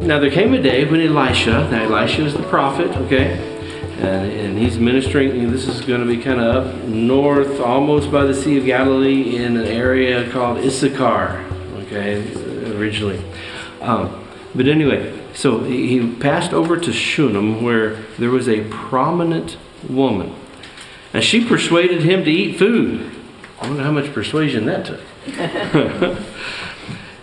Now there came a day when Elisha is the prophet, okay? And he's ministering. This is going to be kind of up north, almost by the Sea of Galilee, in an area called Issachar, okay, originally. But anyway, so he passed over to Shunammite, where there was a prominent woman. And she persuaded him to eat food. I wonder how much persuasion that took.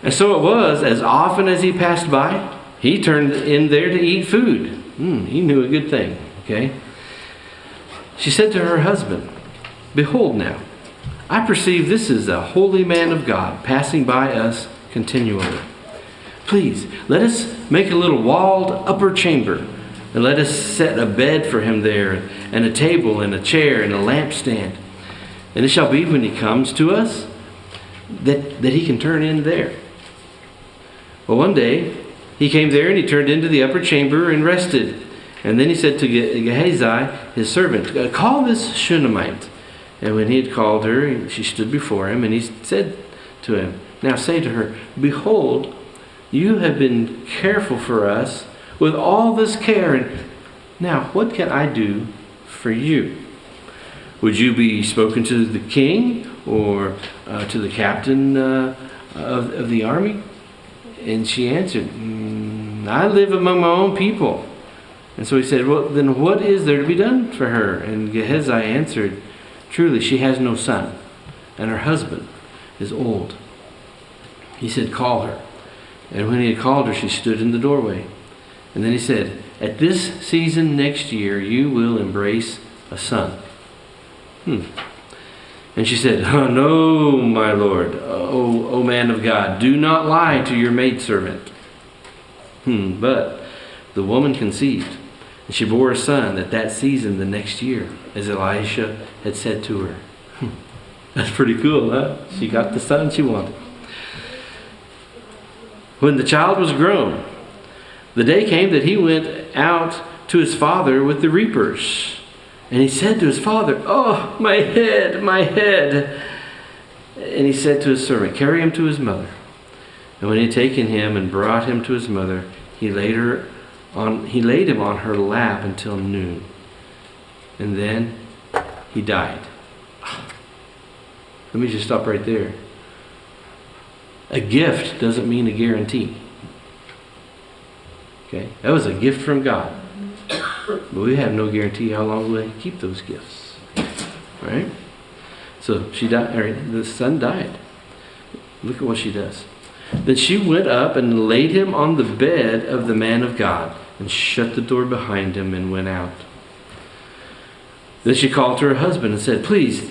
And so it was, as often as he passed by, he turned in there to eat food. He knew a good thing, okay? She said to her husband, "Behold now, I perceive this is a holy man of God passing by us continually. Please, let us make a little walled upper chamber, and let us set a bed for him there, and a table, and a chair, and a lampstand. And it shall be when he comes to us, that he can turn in there." Well, one day, he came there, and he turned into the upper chamber and rested. And then he said to Gehazi, his servant, "Call this Shunammite." And when he had called her, she stood before him, and he said to him, "Now say to her, Behold, you have been careful for us with all this care, and now what can I do for you? Would you be spoken to the king, or to the captain of the army?" And she answered, "I live among my own people." And so he said, "Well, then what is there to be done for her?" And Gehazi answered, "Truly, she has no son, and her husband is old." He said, "Call her." And when he had called her, she stood in the doorway. And then he said, "At this season next year, you will embrace a son." And she said, "Oh, no, my lord, O man of God, do not lie to your maidservant." But the woman conceived, and she bore a son at that season the next year, as Elisha had said to her. That's pretty cool, huh? She got the son she wanted. When the child was grown, the day came that he went out to his father with the reapers. And he said to his father, "Oh, my head, my head." And he said to his servant, "Carry him to his mother." And when he had taken him and brought him to his mother, he laid him on her lap until noon. And then he died. Let me just stop right there. A gift doesn't mean a guarantee. Okay? That was a gift from God. But we have no guarantee how long we'll keep those gifts. Right? So she died, or the son died. Look at what she does. Then she went up and laid him on the bed of the man of God, and shut the door behind him and went out. Then she called to her husband and said, "Please,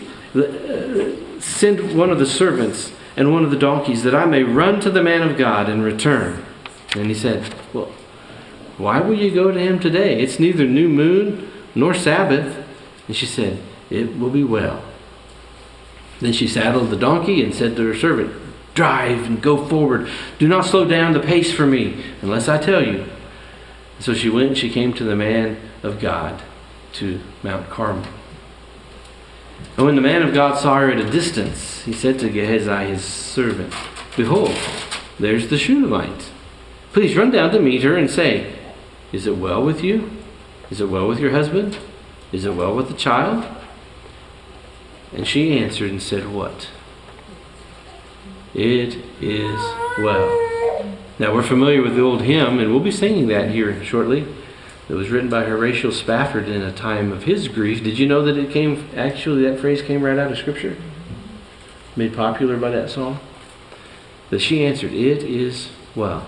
send one of the servants and one of the donkeys, that I may run to the man of God and return." And he said, "Well, why will you go to him today? It's neither new moon nor Sabbath." And she said, "It will be well." Then she saddled the donkey and said to her servant, "Drive and go forward. Do not slow down the pace for me, unless I tell you." And so she went and she came to the man of God to Mount Carmel. And when the man of God saw her at a distance, he said to Gehazi, his servant, "Behold, there's the Shunammite. Please run down to meet her and say, 'Is it well with you? Is it well with your husband? Is it well with the child?'" And she answered and said, "What? It is well." Now we're familiar with the old hymn, and we'll be singing that here shortly. It was written by Horatio Spafford in a time of his grief. Did you know that that phrase came right out of Scripture? Made popular by that song? That she answered, "It is well."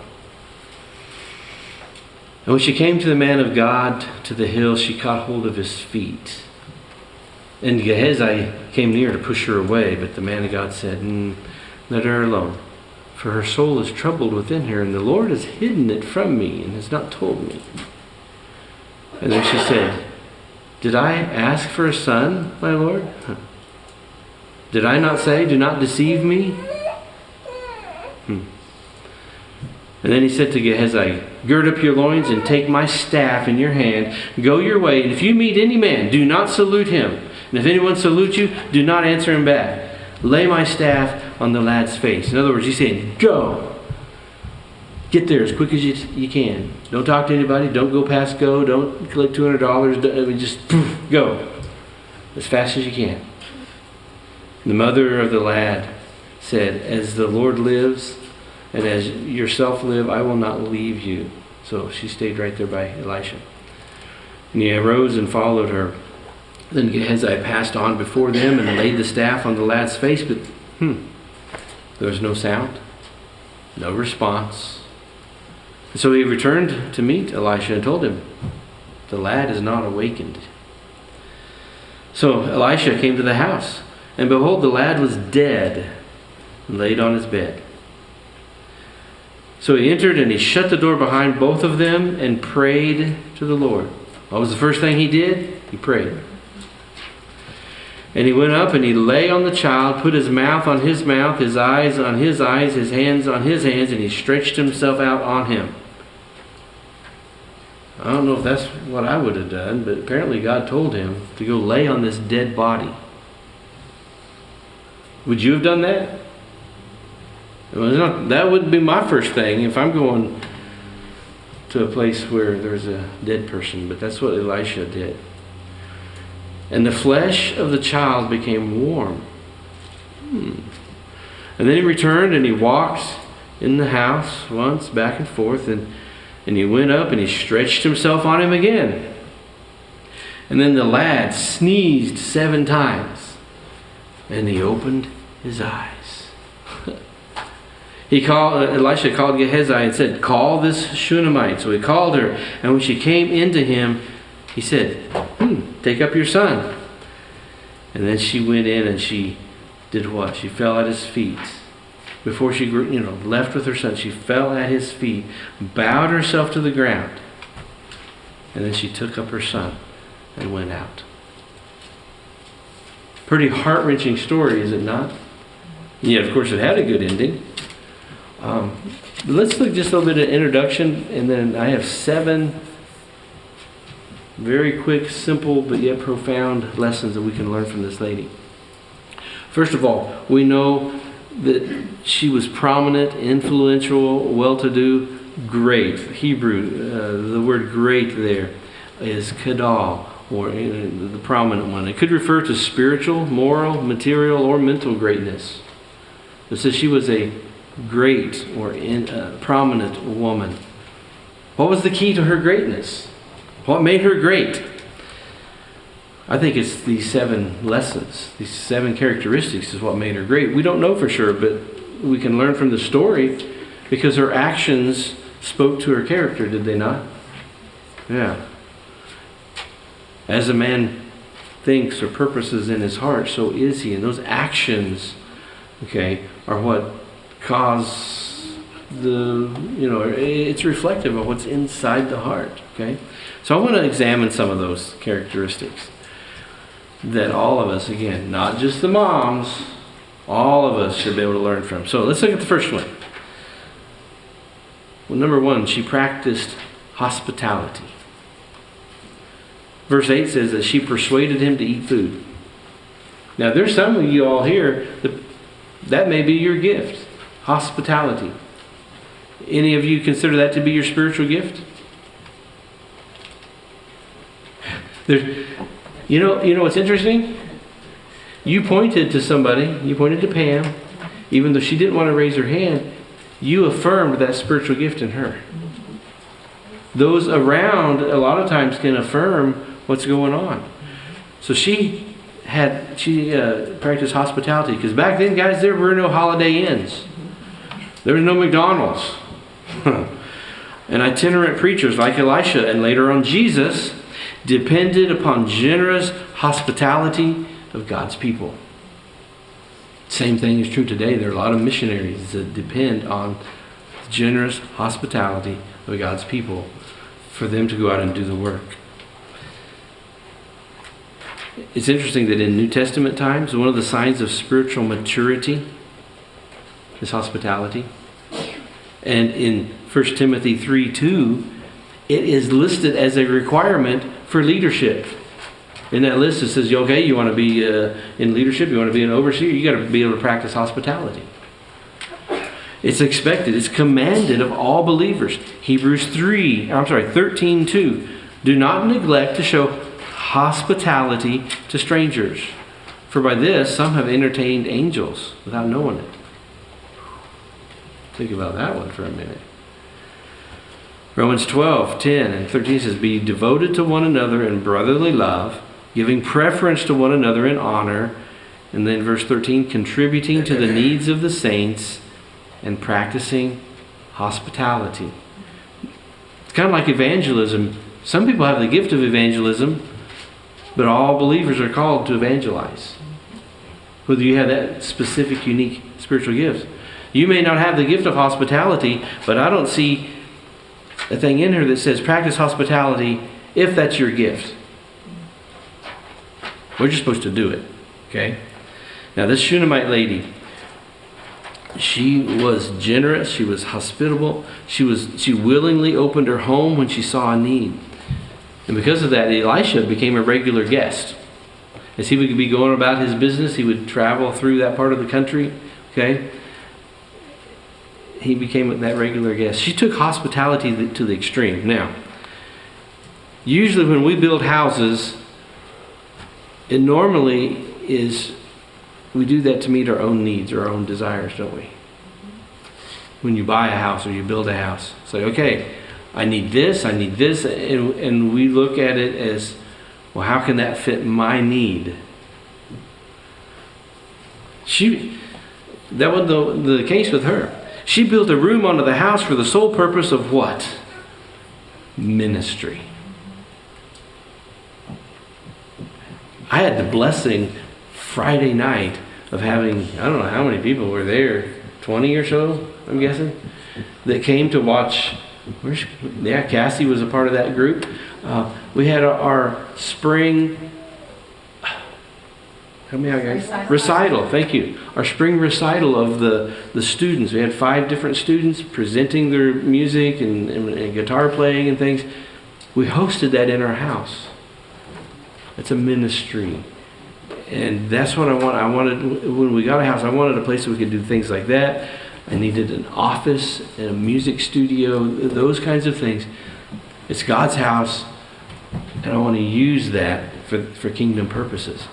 And when she came to the man of God to the hill, she caught hold of his feet. And Gehazi came near to push her away, but the man of God said, "Let her alone, for her soul is troubled within her, and the Lord has hidden it from me and has not told me." And then she said, "Did I ask for a son, my Lord? Did I not say, 'Do not deceive me'?" And then he said to Gehazi, "Gird up your loins and take my staff in your hand. Go your way, and if you meet any man, do not salute him. And if anyone salutes you, do not answer him back. Lay my staff on the lad's face." In other words, he's saying, "Go. Get there as quick as you can. Don't talk to anybody. Don't go past go. Don't collect $200. Just go as fast as you can. The mother of the lad said, as the Lord lives and as yourself live, I will not leave you. So she stayed right there by Elisha. And he arose and followed her. Then Gehazi passed on before them and laid the staff on the lad's face, but there was no sound, no response. And so he returned to meet Elisha and told him, the lad is not awakened. So Elisha came to the house, and behold, the lad was dead and laid on his bed. So he entered and he shut the door behind both of them and prayed to the Lord. What was the first thing he did? He prayed. And he went up and he lay on the child, put his mouth on his mouth, his eyes on his eyes, his hands on his hands, and he stretched himself out on him. I don't know if that's what I would have done, but apparently God told him to go lay on this dead body. Would you have done that? Well, that wouldn't be my first thing if I'm going to a place where there's a dead person, but that's what Elisha did. And the flesh of the child became warm. And then he returned and he walked in the house once, back and forth, and he went up and he stretched himself on him again. And then the lad sneezed 7 times, and he opened his eyes. Elisha called Gehazi and said, call this Shunammite. So he called her, and when she came into him, he said, take up your son. And then she went in and she did what? She fell at his feet. Before she left with her son, she fell at his feet, bowed herself to the ground, and then she took up her son and went out. Pretty heart-wrenching story, is it not? Yeah, of course it had a good ending. Let's look just a little bit at introduction, and then I have 7 very quick, simple, but yet profound lessons that we can learn from this lady. First of all, we know that she was prominent, influential, well-to-do, great. Hebrew, the word great there is kadal, or the prominent one. It could refer to spiritual, moral, material, or mental greatness. It says she was a great or prominent woman. What was the key to her greatness? What made her great? I think it's these 7 lessons, these 7 characteristics is what made her great. We don't know for sure, but we can learn from the story because her actions spoke to her character, did they not? Yeah. As a man thinks or purposes in his heart, so is he. And those actions, are what cause it's reflective of what's inside the heart, So I want to examine some of those characteristics that all of us, again, not just the moms, all of us should be able to learn from. So let's look at the first one. Well, number 1, she practiced hospitality. Verse 8 says that she persuaded him to eat food. Now, there's some of you all here that may be your gift, hospitality. Any of you consider that to be your spiritual gift? You know what's interesting? You pointed to somebody, you pointed to Pam, even though she didn't want to raise her hand, you affirmed that spiritual gift in her. Those around a lot of times can affirm what's going on. So she practiced hospitality, because back then, guys, there were no Holiday Inns. There was no McDonald's. And itinerant preachers like Elisha and later on Jesus depended upon generous hospitality of God's people. Same thing is true today. There are a lot of missionaries that depend on generous hospitality of God's people for them to go out and do the work. It's interesting that in New Testament times, one of the signs of spiritual maturity is hospitality. And in 1 Timothy 3:2, it is listed as a requirement for leadership. In that list, it says, okay, you want to be in leadership, you want to be an overseer, you got to be able to practice hospitality. It's expected. It's commanded of all believers. Hebrews 13:2. Do not neglect to show hospitality to strangers, for by this some have entertained angels without knowing it. Think about that one for a minute. Romans 12:10-13 says, be devoted to one another in brotherly love, giving preference to one another in honor. And then verse 13, contributing to the needs of the saints and practicing hospitality. It's kind of like evangelism. Some people have the gift of evangelism, but all believers are called to evangelize. Whether you have that specific, unique spiritual gift. You may not have the gift of hospitality, but I don't see a thing in here that says practice hospitality if that's your gift. We're just supposed to do it. Okay? Now this Shunammite lady, she was generous, she was hospitable, she willingly opened her home when she saw a need. And because of that, Elisha became a regular guest. As he would be going about his business, he would travel through that part of the country. Okay? He became that regular guest. She took hospitality to the extreme. Now, usually when we build houses, it normally is, we do that to meet our own needs, our own desires, don't we? When you buy a house or you build a house, it's like, okay, I need this, and we look at it as, well, how can that fit my need? That was the case with her. She built a room onto the house for the sole purpose of what? Ministry. I had the blessing Friday night of having, I don't know how many people were there, 20 or so, I'm guessing, that came to watch. Cassie was a part of that group. We had our spring recital. Thank you. Our spring recital of the students. We had 5 different students presenting their music and guitar playing and things. We hosted that in our house. It's a ministry. And that's what I want. I wanted, when we got a house, I wanted a place where we could do things like that. I needed an office and a music studio, those kinds of things. It's God's house, and I want to use that for kingdom purposes.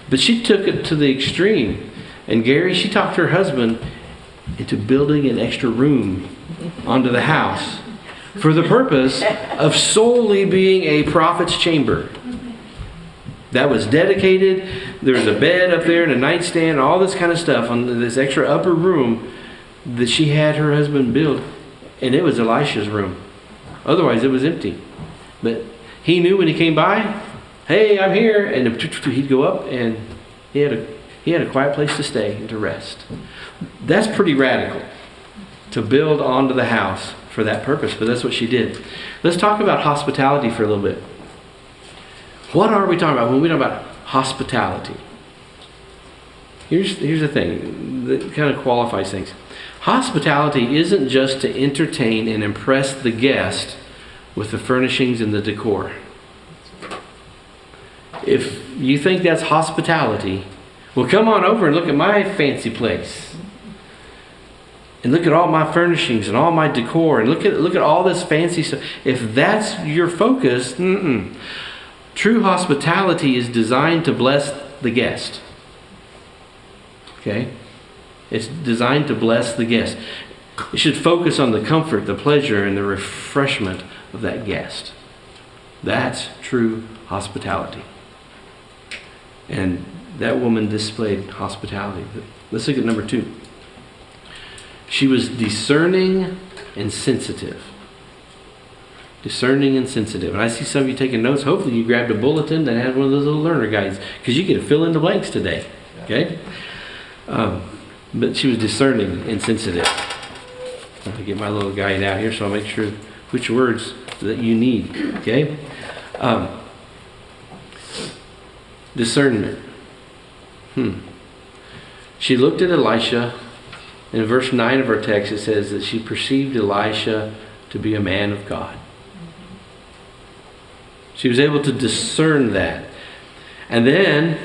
But she took it to the extreme. And Gary, she talked her husband into building an extra room onto the house for the purpose of solely being a prophet's chamber. That was dedicated. There was a bed up there and a nightstand, all this kind of stuff on this extra upper room that she had her husband build. And it was Elisha's room. Otherwise, it was empty. But he knew when he came by, hey, I'm here. And he'd go up and he had a quiet place to stay and to rest. That's pretty radical, to build onto the house for that purpose. But that's what she did. Let's talk about hospitality for a little bit. What are we talking about when we talk about hospitality? Here's the thing that kind of qualifies things. Hospitality isn't just to entertain and impress the guest with the furnishings and the decor. If you think that's hospitality, well, come on over and look at my fancy place. And look at all my furnishings and all my decor and look at all this fancy stuff. If that's your focus, True hospitality is designed to bless the guest. Okay? It's designed to bless the guest. It should focus on the comfort, the pleasure, and the refreshment of that guest. That's true hospitality. And that woman displayed hospitality. Let's look at number 2. She was discerning and sensitive. Discerning and sensitive. And I see some of you taking notes. Hopefully you grabbed a bulletin that had one of those little learner guides, because you get to fill in the blanks today. Okay? But she was discerning and sensitive. I'll get my little guide out here so I'll make sure which words that you need. Okay? Discernment. She looked at Elisha. In verse 9 of our text, it says that she perceived Elisha to be a man of God. She was able to discern that. And then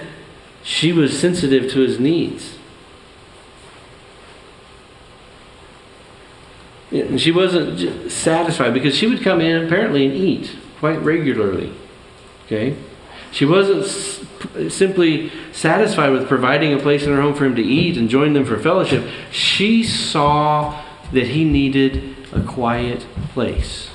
she was sensitive to his needs. And she wasn't satisfied because she would come in apparently and eat quite regularly. Okay? She wasn't simply satisfied with providing a place in her home for him to eat and join them for fellowship. She saw that he needed a quiet place.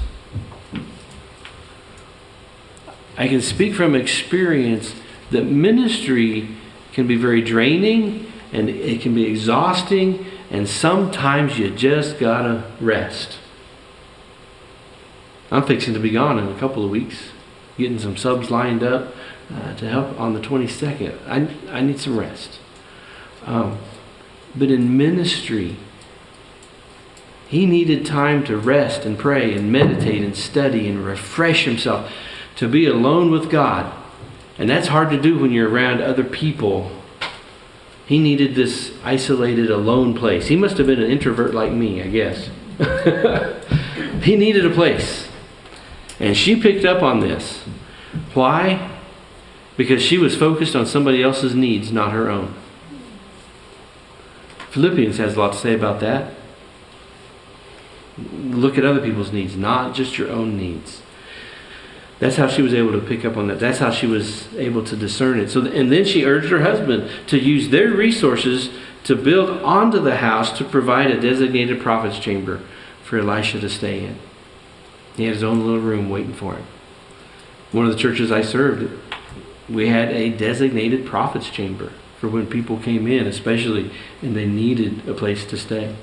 I can speak from experience that ministry can be very draining and it can be exhausting, and sometimes you just gotta rest. I'm fixing to be gone in a couple of weeks, getting some subs lined up to help on the 22nd. I need some rest. But in ministry, he needed time to rest and pray and meditate and study and refresh himself, to be alone with God. And that's hard to do when you're around other people. He needed this isolated, alone place. He must have been an introvert like me, I guess. He needed a place. And she picked up on this. Why? Because she was focused on somebody else's needs, not her own. Philippians has a lot to say about that. Look at other people's needs, not just your own needs. That's how she was able to pick up on that. That's how she was able to discern it. And then she urged her husband to use their resources to build onto the house to provide a designated prophet's chamber for Elisha to stay in. He had his own little room waiting for him. One of the churches I served, we had a designated prophet's chamber for when people came in, especially, and they needed a place to stay.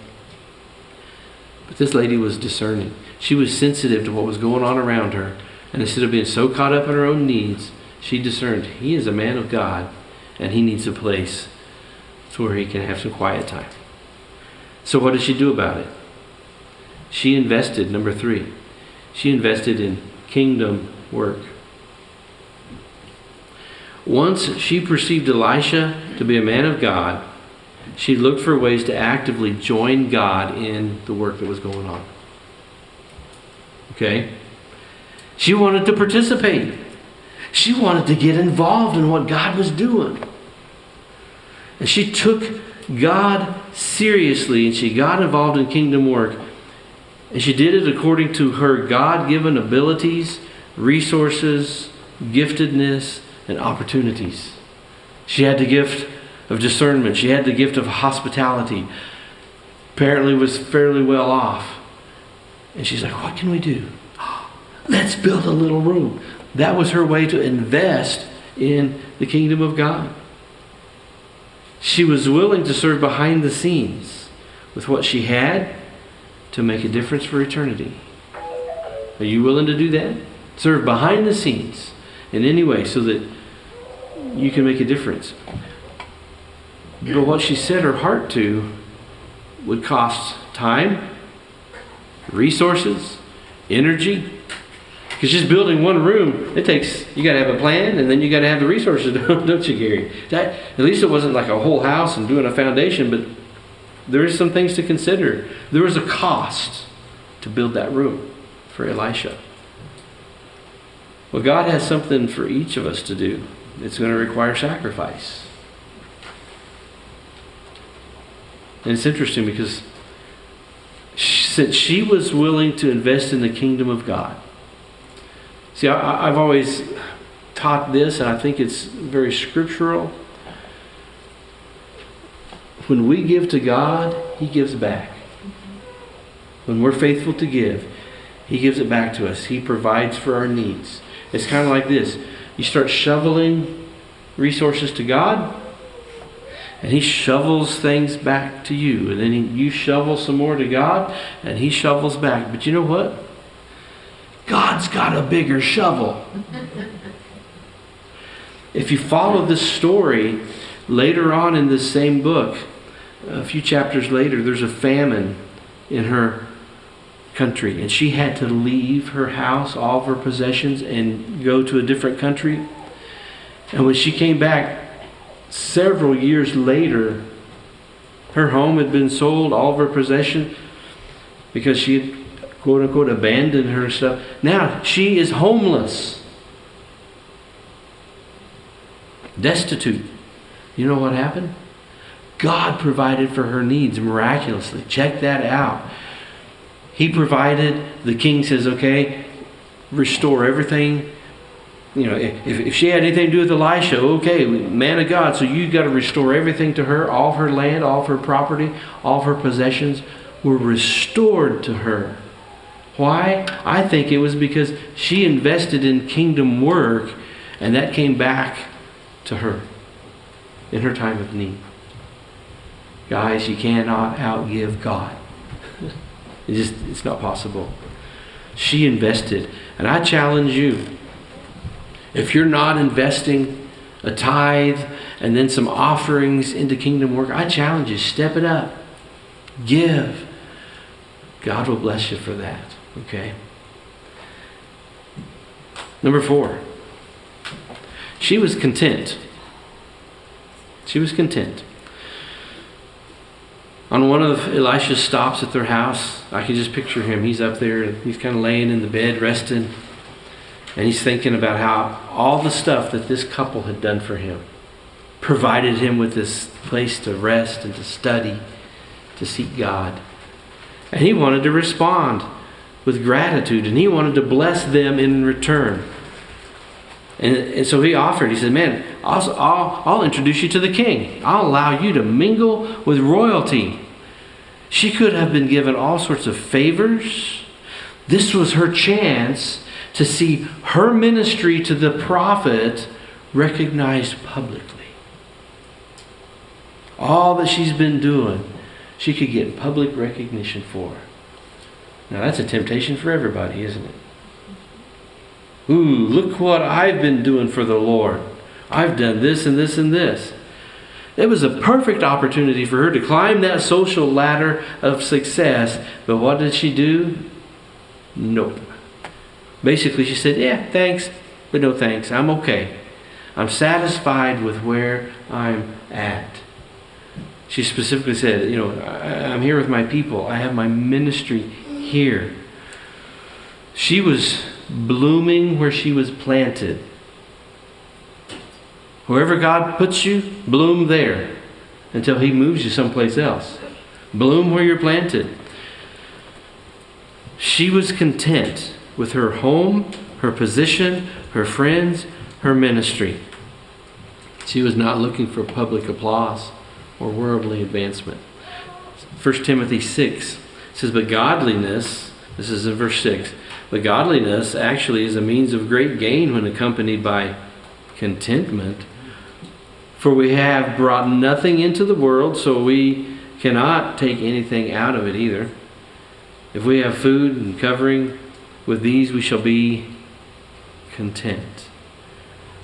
But this lady was discerning. She was sensitive to what was going on around her. And instead of being so caught up in her own needs, she discerned he is a man of God and he needs a place to where he can have some quiet time. So what did she do about it? She invested, number 3, she invested in kingdom work. Once she perceived Elisha to be a man of God, she looked for ways to actively join God in the work that was going on. Okay? She wanted to participate. She wanted to get involved in what God was doing. And she took God seriously and she got involved in kingdom work. And she did it according to her God-given abilities, resources, giftedness, and opportunities. She had the gift of discernment. She had the gift of hospitality. Apparently was fairly well off. And she's like, what can we do? Let's build a little room. That was her way to invest in the kingdom of God. She was willing to serve behind the scenes with what she had to make a difference for eternity. Are you willing to do that? Serve behind the scenes in any way so that you can make a difference. But what she set her heart to would cost time, resources, energy. Because just building one room, you got to have a plan and then you got to have the resources, don't you, Gary? At least it wasn't like a whole house and doing a foundation, but there is some things to consider. There was a cost to build that room for Elisha. Well, God has something for each of us to do. It's going to require sacrifice. And it's interesting because since she was willing to invest in the kingdom of God, see, I've always taught this, and I think it's very scriptural. When we give to God, He gives back. When we're faithful to give, He gives it back to us. He provides for our needs. It's kind of like this. You start shoveling resources to God, and He shovels things back to you. And then you shovel some more to God, and He shovels back. But you know what? God's got a bigger shovel. If you follow this story, later on in this same book, a few chapters later, there's a famine in her country. And she had to leave her house, all of her possessions, and go to a different country. And when she came back, several years later, her home had been sold, all of her possession, because she had quote unquote abandoned her stuff. Now she is homeless, destitute. You know what happened? God provided for her needs miraculously. Check that out. He provided. The king says, okay, restore everything. If she had anything to do with Elisha, okay, man of God, so you got to restore everything to her. All of her land, all of her property, all of her possessions were restored to her. Why? I think it was because she invested in kingdom work, and that came back to her in her time of need. Guys, you cannot outgive God. It's not possible. She invested. And I challenge you, if you're not investing a tithe and then some offerings into kingdom work, I challenge you, step it up. Give. God will bless you for that. Okay? Number 4. She was content. She was content. On one of Elisha's stops at their house, I can just picture him. He's up there and he's kind of laying in the bed, resting. And he's thinking about how all the stuff that this couple had done for him provided him with this place to rest and to study, to seek God. And he wanted to respond with gratitude, and he wanted to bless them in return. And so he offered. He said, man, I'll introduce you to the king. I'll allow you to mingle with royalty. She could have been given all sorts of favors. This was her chance to see her ministry to the prophet recognized publicly. All that she's been doing, she could get public recognition for. Now that's a temptation for everybody, isn't it? Ooh, look what I've been doing for the Lord. I've done this and this and this. It was a perfect opportunity for her to climb that social ladder of success. But what did she do? Nope. Basically, she said, yeah, thanks, but no thanks. I'm okay. I'm satisfied with where I'm at. She specifically said, I'm here with my people. I have my ministry here. She was blooming where she was planted. Wherever God puts you, bloom there until He moves you someplace else. Bloom where you're planted. She was content with her home, her position, her friends, her ministry. She was not looking for public applause or worldly advancement. 1 Timothy 6 says, but godliness, this is in verse 6, but godliness actually is a means of great gain when accompanied by contentment. For we have brought nothing into the world, so we cannot take anything out of it either. If we have food and covering, with these we shall be content.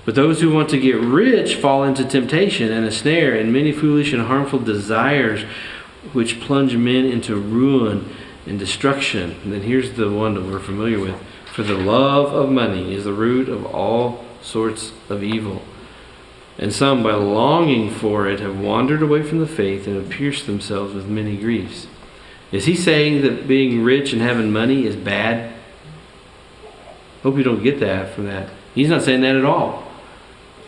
But those who want to get rich fall into temptation and a snare and many foolish and harmful desires, which plunge men into ruin and destruction. And then here's the one that we're familiar with. For the love of money is the root of all sorts of evil. And some, by longing for it, have wandered away from the faith and have pierced themselves with many griefs. Is he saying that being rich and having money is bad? Hope you don't get that from that. He's not saying that at all.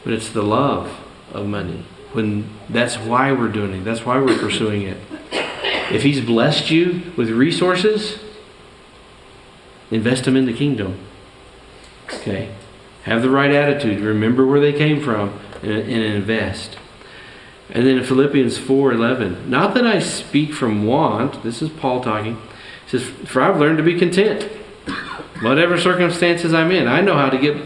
But it's the love of money. When that's why we're doing it. That's why we're pursuing it. If He's blessed you with resources, invest them in the kingdom. Okay? Have the right attitude. Remember where they came from and invest. And then in Philippians 4:11, not that I speak from want, this is Paul talking. He says, for I've learned to be content. Whatever circumstances I'm in, I know how to get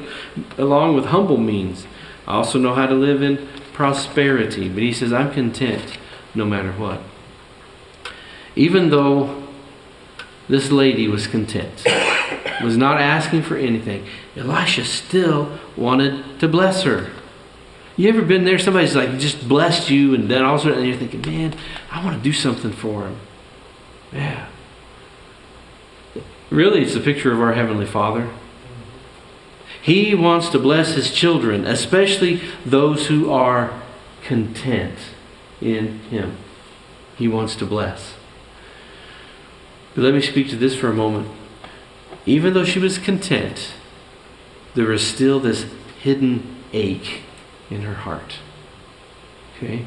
along with humble means. I also know how to live in prosperity. But he says, I'm content no matter what. Even though this lady was content, was not asking for anything, Elisha still wanted to bless her. You ever been there? Somebody's like just blessed you, and then all of a sudden you're thinking, man, I want to do something for him. Yeah. Really, it's a picture of our Heavenly Father. He wants to bless His children, especially those who are content in Him. He wants to bless. But let me speak to this for a moment. Even though she was content, there was still this hidden ache in her heart. Okay?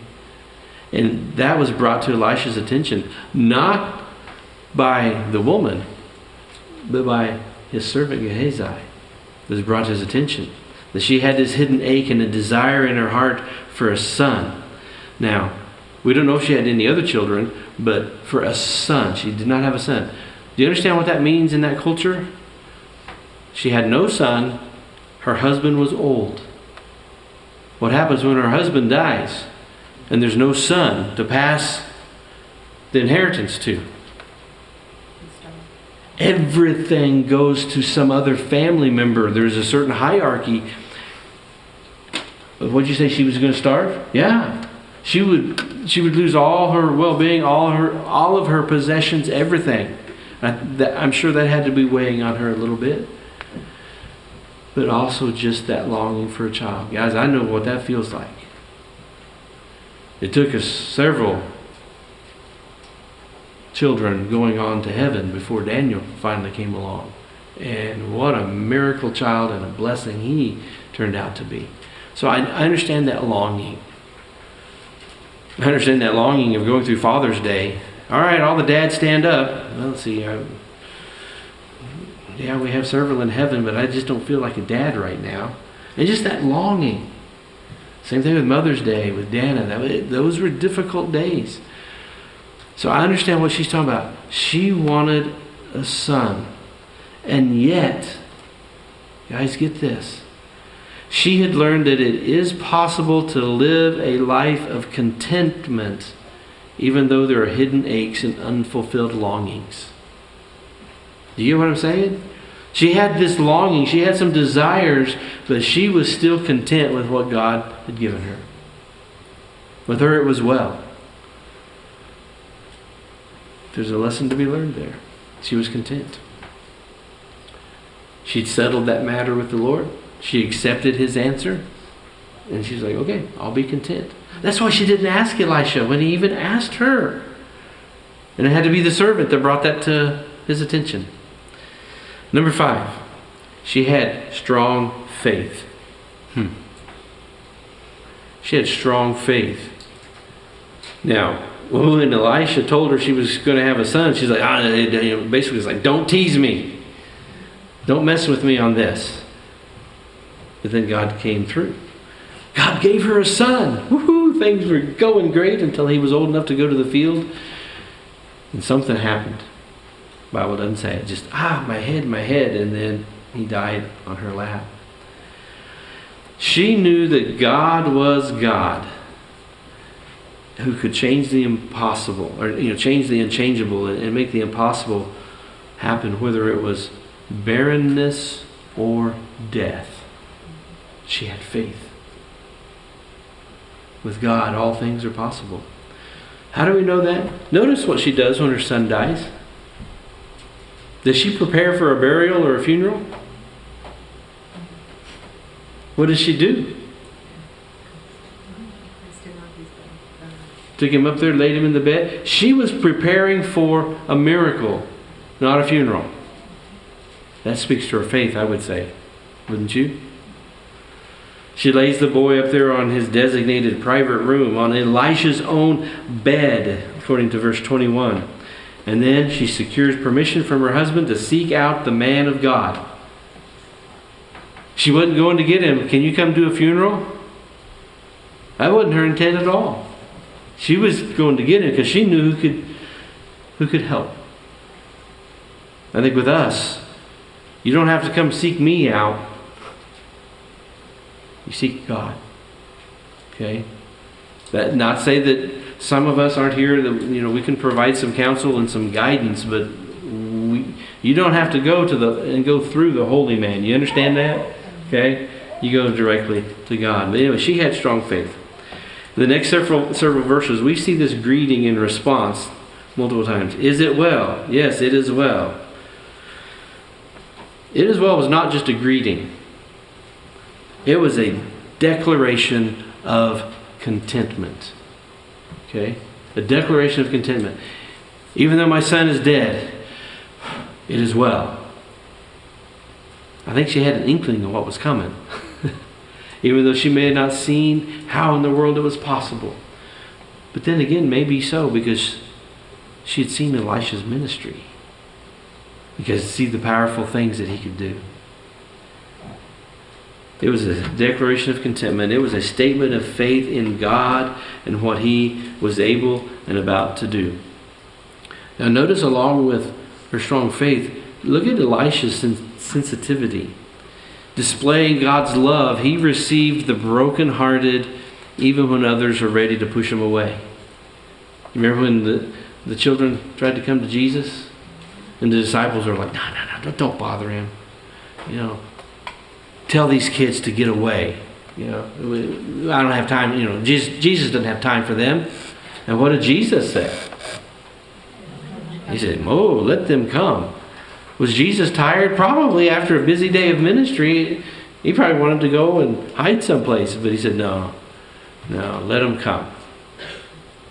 And that was brought to Elisha's attention, not by the woman, but by his servant Gehazi. It was brought to his attention that she had this hidden ache and a desire in her heart for a son. Now, we don't know if she had any other children, but for a son. She did not have a son. Do you understand what that means in that culture? She had no son. Her husband was old. What happens when her husband dies and there's no son to pass the inheritance to? Everything goes to some other family member. There's a certain hierarchy. What did you say, she was going to starve? Yeah. She would lose all her well-being, all of her possessions, everything. I'm sure that had to be weighing on her a little bit. But also just that longing for a child. Guys, I know what that feels like. It took us several children going on to heaven before Daniel finally came along. And what a miracle child and a blessing he turned out to be. So I understand that longing. I understand that longing of going through Father's Day. All right, all the dads stand up. Well, let's see. Yeah, we have several in heaven, but I just don't feel like a dad right now. And just that longing. Same thing with Mother's Day, with Dana. Those were difficult days. So I understand what she's talking about. She wanted a son. And yet, guys, get this. She had learned that it is possible to live a life of contentment even though there are hidden aches and unfulfilled longings. Do you get what I'm saying? She had this longing, she had some desires, but she was still content with what God had given her. With her it was well. There's a lesson to be learned there. She was content. She'd settled that matter with the Lord. She accepted his answer. And she's like, okay, I'll be content. That's why she didn't ask Elisha when he even asked her. And it had to be the servant that brought that to his attention. Number 5, she had strong faith. She had strong faith. Now, when Elisha told her she was going to have a son, she's like, basically it's like, don't tease me. Don't mess with me on this. But then God came through. God gave her a son. Woohoo! Things were going great until he was old enough to go to the field. And something happened. The Bible doesn't say it. Just, my head. And then he died on her lap. She knew that God was God, who could change the impossible, or change the unchangeable and make the impossible happen, whether it was barrenness or death. She had faith. With God, all things are possible. How do we know that? Notice what she does when her son dies. Does she prepare for a burial or a funeral? What does she do? Took him up there, laid him in the bed. She was preparing for a miracle, not a funeral. That speaks to her faith, I would say. Wouldn't you? She lays the boy up there on his designated private room, on Elisha's own bed, according to verse 21. And then she secures permission from her husband to seek out the man of God. She wasn't going to get him. Can you come to a funeral? That wasn't her intent at all. She was going to get him because she knew who could help. I think with us, you don't have to come seek me out. You seek God. Okay? That not say that some of us aren't here, that we can provide some counsel and some guidance, but you don't have to go through the holy man. You understand that? Okay? You go directly to God. But anyway, she had strong faith. The next several verses, we see this greeting in response multiple times. Is it well? Yes, it is well. It is well was not just a greeting. It was a declaration of contentment. Okay? A declaration of contentment. Even though my son is dead, it is well. I think she had an inkling of what was coming. Even though she may have not seen how in the world it was possible. But then again, maybe so, because she had seen Elisha's ministry. because see the powerful things that he could do. It was a declaration of contentment. It was a statement of faith in God and what he was able and about to do. Now notice, along with her strong faith, look at Elisha's sensitivity. Displaying God's love, he received the brokenhearted even when others are ready to push him away. You remember when the children tried to come to Jesus? And the disciples are like, no, don't bother him. Tell these kids to get away. I don't have time. Jesus doesn't have time for them. And what did Jesus say? He said, let them come. Was Jesus tired? Probably after a busy day of ministry. He probably wanted to go and hide someplace. But he said, no, let them come.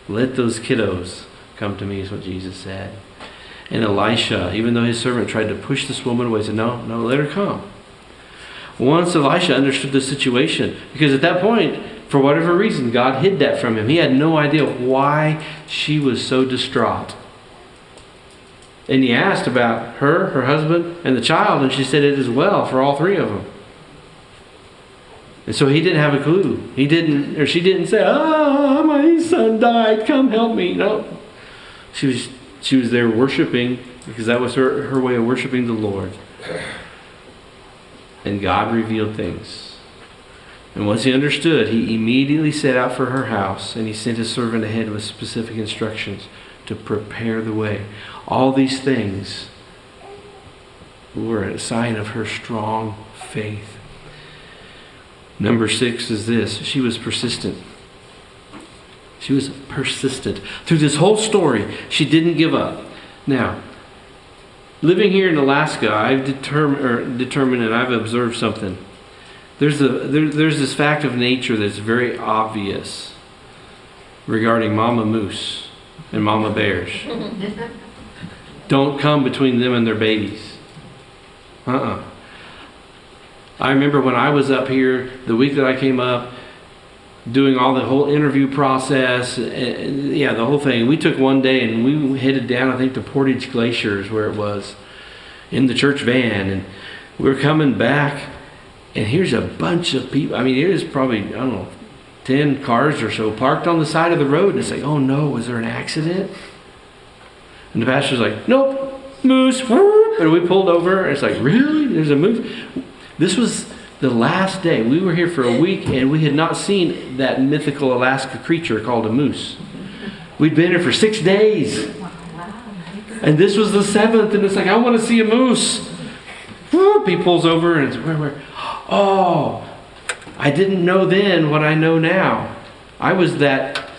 Let those kiddos come to me, is what Jesus said. And Elisha, even though his servant tried to push this woman away, said, no, let her come. Once Elisha understood the situation, because at that point, for whatever reason, God hid that from him. He had no idea why she was so distraught. And he asked about her husband, and the child, and she said it as well for all three of them. And so he didn't have a clue. She didn't say, my son died, come help me. No. She was there worshiping, because that was her way of worshiping the Lord. And God revealed things. And once he understood, he immediately set out for her house, and he sent his servant ahead with specific instructions to prepare the way. All these things were a sign of her strong faith. Number 6 is this. She was persistent. She was persistent. Through this whole story, she didn't give up. Now, living here in Alaska, I've determined and I've observed something. There's this fact of nature that's very obvious regarding mama moose and mama bears. Don't come between them and their babies. I remember when I was up here, the week that I came up, doing all the whole interview process, the whole thing. We took one day and we headed down, I think, to Portage Glacier is where it was, in the church van. And we were coming back, and here's a bunch of people. I mean, it was probably, 10 cars or so parked on the side of the road. And it's like, oh no, was there an accident? And the pastor's like, nope, moose. And we pulled over, and it's like, really? There's a moose? This was the last day. We were here for a week, and we had not seen that mythical Alaska creature called a moose. We'd been here for 6 days. And this was the 7th, and it's like, I want to see a moose. He pulls over, and it's, where? Oh, I didn't know then what I know now. I was that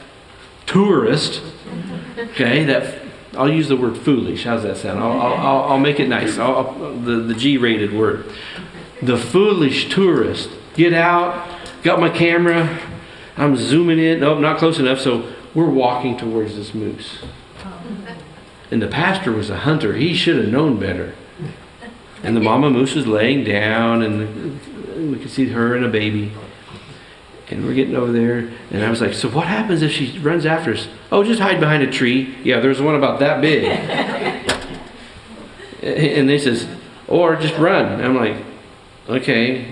tourist, I'll use the word foolish. How's that sound? I'll make it nice. The G-rated word. The foolish tourist. Get out, got my camera, I'm zooming in. Nope, not close enough. So we're walking towards this moose. And the pastor was a hunter. He should have known better. And the mama moose was laying down, and we could see her and a baby. And we're getting over there, and I was like, so what happens if she runs after us? Oh, just hide behind a tree. Yeah, there's one about that big. And they says, or just run. And I'm like, okay,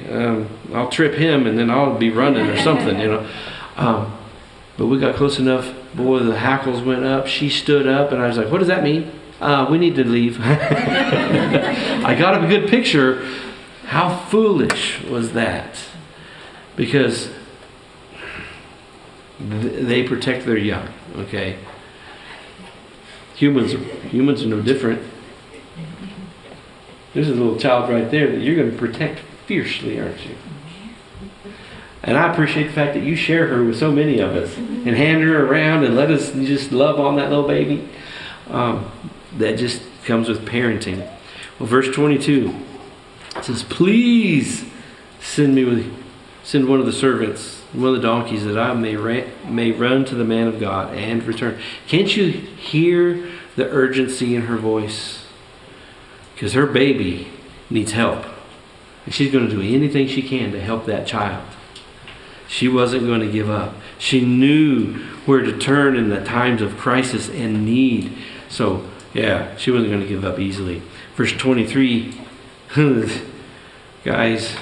I'll trip him, and then I'll be running or something, But we got close enough. Boy, the hackles went up. She stood up, and I was like, what does that mean? We need to leave. I got a good picture. How foolish was that? Because they protect their young, okay? Humans are no different. There's a little child right there that you're going to protect fiercely, aren't you? And I appreciate the fact that you share her with so many of us and hand her around and let us just love on that little baby. That just comes with parenting. Well, verse 22, it says, please send one of the servants, one of the donkeys, that I may run to the man of God and return. Can't you hear the urgency in her voice? Because her baby needs help. And she's going to do anything she can to help that child. She wasn't going to give up. She knew where to turn in the times of crisis and need. So, yeah, she wasn't going to give up easily. Verse 23, guys,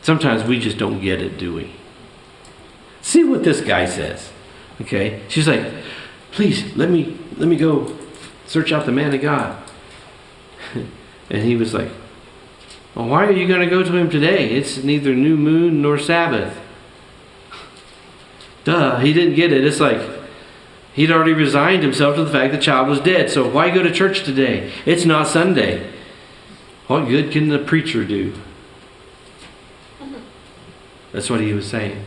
sometimes we just don't get it, do we? See what this guy says. Okay? She's like, please, let me go search out the man of God. And he was like, well, why are you going to go to him today? It's neither new moon nor Sabbath. Duh, he didn't get it. It's like he'd already resigned himself to the fact the child was dead. So why go to church today? It's not Sunday. What good can the preacher do? That's what he was saying.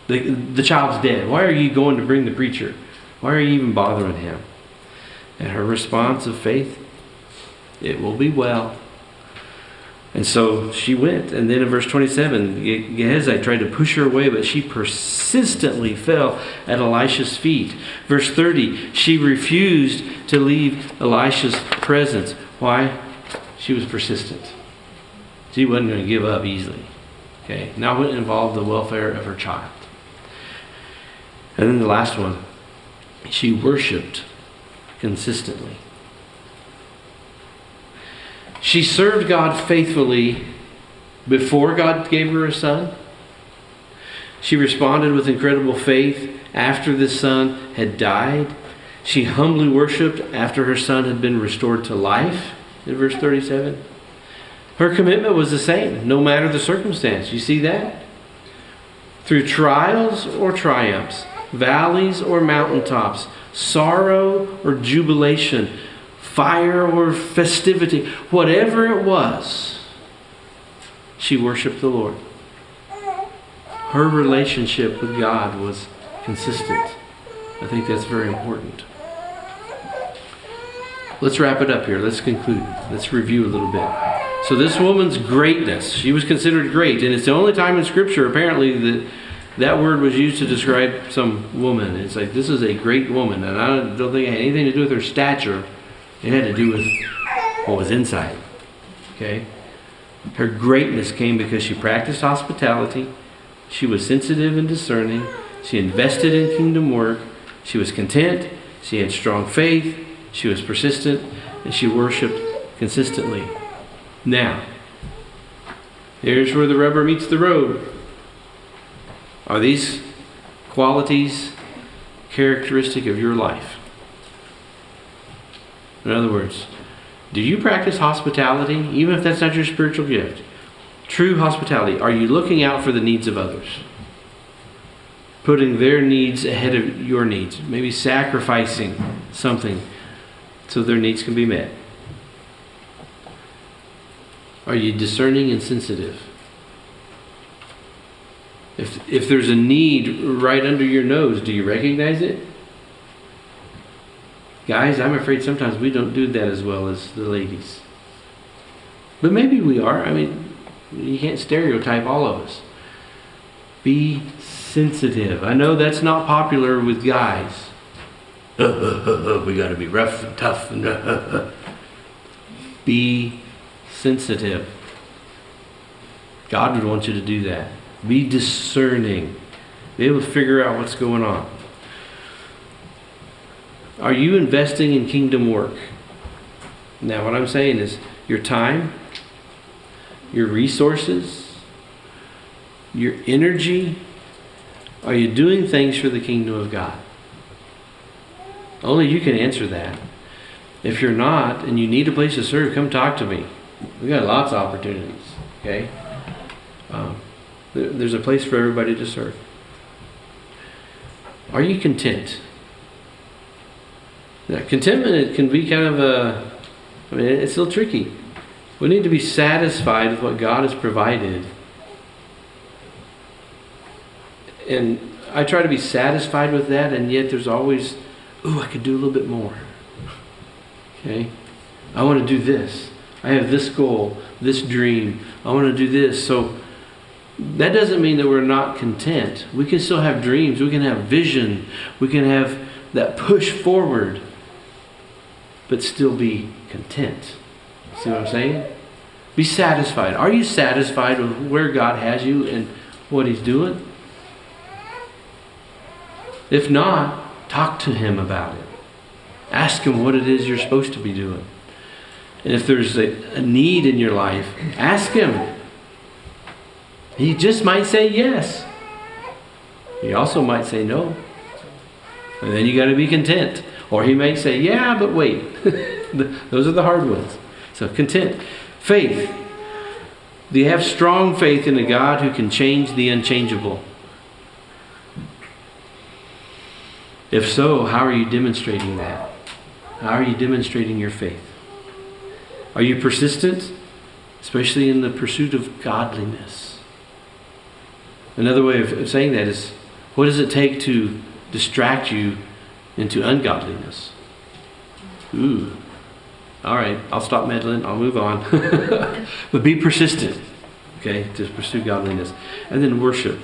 The child's dead. Why are you going to bring the preacher? Why are you even bothering him? And her response of faith, it will be well. And so she went. And then in verse 27, Gehazi tried to push her away, but she persistently fell at Elisha's feet. Verse 30, she refused to leave Elisha's presence. Why? She was persistent. She wasn't going to give up easily. Okay. Now it involved the welfare of her child. And then the last one, she worshiped consistently. She served God faithfully before God gave her a son. She responded with incredible faith after this son had died. She humbly worshiped after her son had been restored to life, in verse 37. Her commitment was the same, no matter the circumstance. You see that? Through trials or triumphs, valleys or mountaintops, sorrow or jubilation, fire or festivity, whatever it was, she worshiped the Lord. Her relationship with God was consistent. I think that's very important. Let's wrap it up here. Let's conclude. Let's review a little bit. So this woman's greatness, she was considered great, and it's the only time in Scripture apparently that word was used to describe some woman. It's like, this is a great woman, and I don't think it had anything to do with her stature. It had to do with what was inside. Okay? Her greatness came because she practiced hospitality. She was sensitive and discerning. She invested in kingdom work. She was content. She had strong faith. She was persistent. And she worshiped consistently. Now, here's where the rubber meets the road. Are these qualities characteristic of your life? In other words, do you practice hospitality, even if that's not your spiritual gift? True hospitality. Are you looking out for the needs of others? Putting their needs ahead of your needs. Maybe sacrificing something so their needs can be met. Are you discerning and sensitive? If there's a need right under your nose, do you recognize it? Guys, I'm afraid sometimes we don't do that as well as the ladies. But maybe we are. I mean, you can't stereotype all of us. Be sensitive. I know that's not popular with guys. We got to be rough and tough. Be sensitive. God would want you to do that. Be discerning. Be able to figure out what's going on. Are you investing in kingdom work? Now, what I'm saying is your time, your resources, your energy. Are you doing things for the kingdom of God? Only you can answer that. If you're not and you need a place to serve, come talk to me. We've got lots of opportunities. Okay? There's a place for everybody to serve. Are you content? Now, contentment, it can be kind of it's still tricky. We need to be satisfied with what God has provided. And I try to be satisfied with that, and yet there's always, I could do a little bit more. Okay? I want to do this. I have this goal, this dream. I want to do this. So that doesn't mean that we're not content. We can still have dreams. We can have vision. We can have that push forward, but still be content. See what I'm saying? Be satisfied. Are you satisfied with where God has you and what He's doing? If not, talk to Him about it. Ask Him what it is you're supposed to be doing. And if there's a need in your life, ask Him. He just might say yes. He also might say no. And then you got to be content. Or He may say, yeah, but wait. Those are the hard ones. So content. Faith. Do you have strong faith in a God who can change the unchangeable? If so, how are you demonstrating that? How are you demonstrating your faith? Are you persistent? Especially in the pursuit of godliness. Another way of saying that is, what does it take to distract you into ungodliness? Ooh. All right, I'll stop meddling. I'll move on. But be persistent, okay, to pursue godliness. And then worship.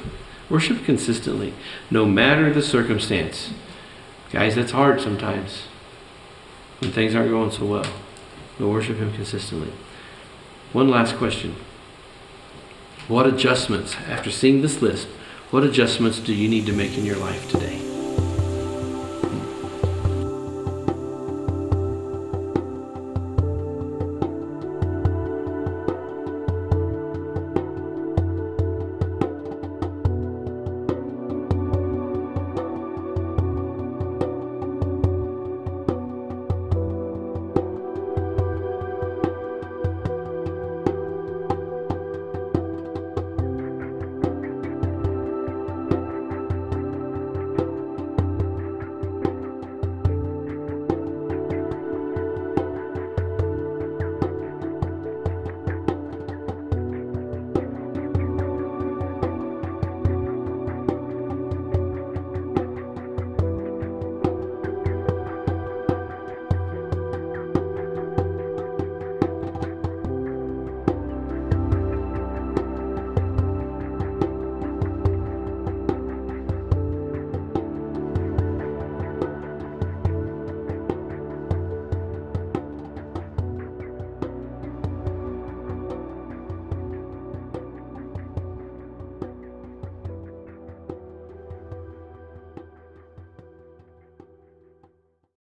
Worship consistently, no matter the circumstance. Guys, that's hard sometimes when things aren't going so well. But worship Him consistently. One last question. What adjustments, after seeing this list, what adjustments do you need to make in your life today?